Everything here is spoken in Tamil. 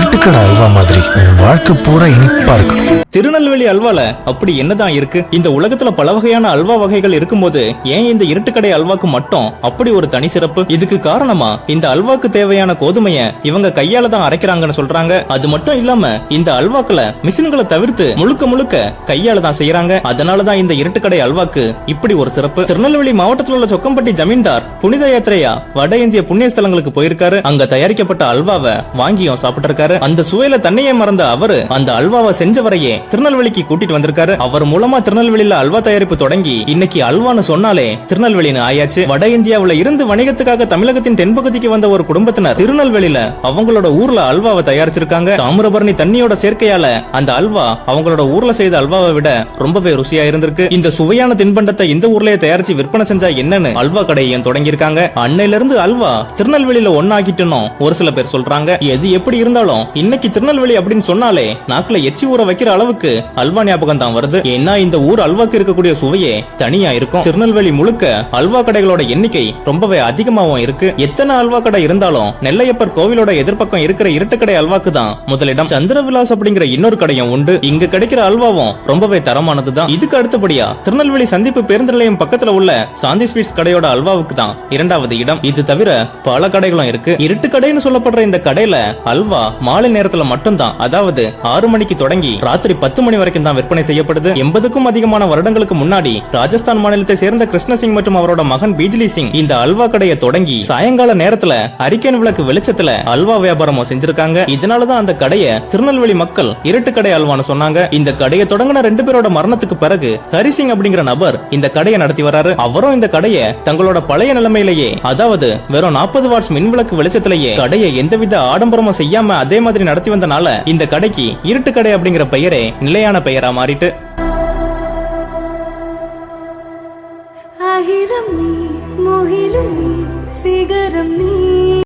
இருட்டுக்கடை அல்வா மாதிரி உன் வாழ்க்கை பூரா இனிப்பா இருக்கும். திருநெல்வேலி அல்வால அப்படி என்னதான் இருக்கு? இந்த உலகத்துல பல வகையான அல்வா வகைகள் இருக்கும்போது ஏன் இந்த இருட்டுக்கடை அல்வாக்கு மட்டும் அப்படி ஒரு தனி சிறப்பு? இதுக்கு காரணமா இந்த அல்வாக்கு தேவையான கோதுமைய இவங்க கையால தான் அரைக்கிறாங்கன்னு சொல்றாங்க. அது மட்டும் இல்லாம இந்த அல்வாக்களை மிஷின்களை தவிர்த்து முழுக்க முழுக்க கையால தான் செய்யறாங்க. அதனாலதான் இந்த இருட்டுக்கடை அல்வாக்கு இப்படி ஒரு சிறப்பு. திருநெல்வேலி மாவட்டத்தில் உள்ள சொக்கம்பட்டி ஜமீன்தார் புனித யாத்திரையா வட இந்திய புண்ணிய ஸ்தலங்களுக்கு போயிருக்காரு. அங்க தயாரிக்கப்பட்ட அல்வாவை வாங்கியும் சாப்பிட்டு இருக்காரு. அந்த சுவையில தன்னையே மறந்த அவரு அந்த அல்வாவை செஞ்சவரையே திருநெல்வேலிக்கு கூட்டிட்டு வந்திருக்காரு. அவர் மூலமா திருநெல்வேலியில அல்வா தயாரிப்பு தொடங்கி இன்னைக்கு அல்வான்னு சொன்னாலே திருநெல்வேலின்னு ஆயாச்சு. வட இந்தியாவுல இருந்து வணிகத்துக்காக தமிழகத்தின் தென்பகுதிக்கு வந்த ஒரு குடும்பத்தினர் திருநெல்வேலியில அவங்களோட ஊர்ல அல்வாவை தயாரிச்சிருக்காங்க. தாமிரபரணி தண்ணியோட சேர்க்கையால அந்த அல்வா அவங்களோட ஊர்ல செய்த அல்வாவை விட ரொம்பவே ருசியா இருந்திருக்கு. இந்த சுவையான தின்பண்டத்தை இந்த ஊர்லயே தயாரிச்சு விற்பனை செஞ்சா என்னன்னு அல்வா கடையையும் தொடங்கி இருக்காங்க. அன்னையில இருந்து அல்வா திருநெல்வேலியில ஒன்னாகிட்டோம் ஒரு சில பேர் சொல்றாங்க. எது எப்படி இருந்தாலும் இன்னைக்கு திருநெல்வேலி அப்படின்னு சொன்னாலே நாக்குல எச்சி ஊற வைக்கிற அளவுக்கு அல்வா ஞாபகம் தான் வருது. ஏன்னா இந்த ஊர் அல்வாக்கு இருக்கக்கூடிய சுவையே தனியா இருக்கும். திருநெல்வேலி முழுக்க அல்வா கடைகளோட எண்ணிக்கை ரொம்பவே அதிகமாவும் இருக்கு. எத்தனை அல்வா கடை இருந்தாலும் நெல்லையப்பர் கோவிலோட எதிர்பக்கம் இருக்கிற இருட்டுக்கடை அல்வாக்கு தான் முதலிடம். சந்திரவிலாஸ் அப்படிங்கிற இன்னொரு கடையும் உண்டு. இங்க கிடைக்கிற அல்வாவும் ரொம்பவே தரமானதுதான். இதுக்கு அடுத்தபடியா திருநெல்வேலி சந்திப்பு பேருந்து நிலையம் பக்கத்துல உள்ள சாந்தி ஸ்வீட்ஸ் கடையோட அல்வாவுக்கு தான் இரண்டாவது இடம். இது தவிர பல கடைகளும் இருக்கு. இருட்டு கடைன்னு சொல்லப்படுற இந்த கடையில அல்வா மாலை நேரத்துல மட்டும்தான், அதாவது 6 மணிக்கு தொடங்கி ராத்திரி 10 மணி வரைக்கும் தான் விற்பனை செய்யப்படுது. 80க்கும் அதிகமான வருடங்களுக்கு முன்னாடி ராஜஸ்தான் மாநிலத்தை சேர்ந்த கிருஷ்ண சிங் மற்றும் அவரோட மகன் பிஜ்லி சிங் இந்த அல்வா கடையை தொடங்கி சாயங்கால நேரத்துல அரிக்கன் விளக்கு வெளிச்சத்துல அல்வா வியாபாரமும் செஞ்சிருக்காங்க. இதனாலதான் அந்த கடையை திருநெல்வேலி மக்கள் இருட்டு கடை அல்வான்னு சொன்னாங்க. இந்த கடையை தொடங்கின 2 பேரோட மரணத்துக்கு பிறகு ஹரிசிங் அப்படிங்கிற நபர் இந்த கடையை நடத்தி வராரு. அவரும் இந்த கடையை தங்களோட பழைய நிலைமையிலேயே, அதாவது வெறும் 40 வாட்ஸ் மின் விளக்கு வெளிச்சத்திலேயே கடையை எந்தவித ஆடம்பரமும் செய்யாம அதே மாதிரி நடத்தி வந்தனால இந்த கடைக்கு இருட்டு கடை அப்படிங்கிற பெயரே நிலையான பெயரா மாறிட்டு.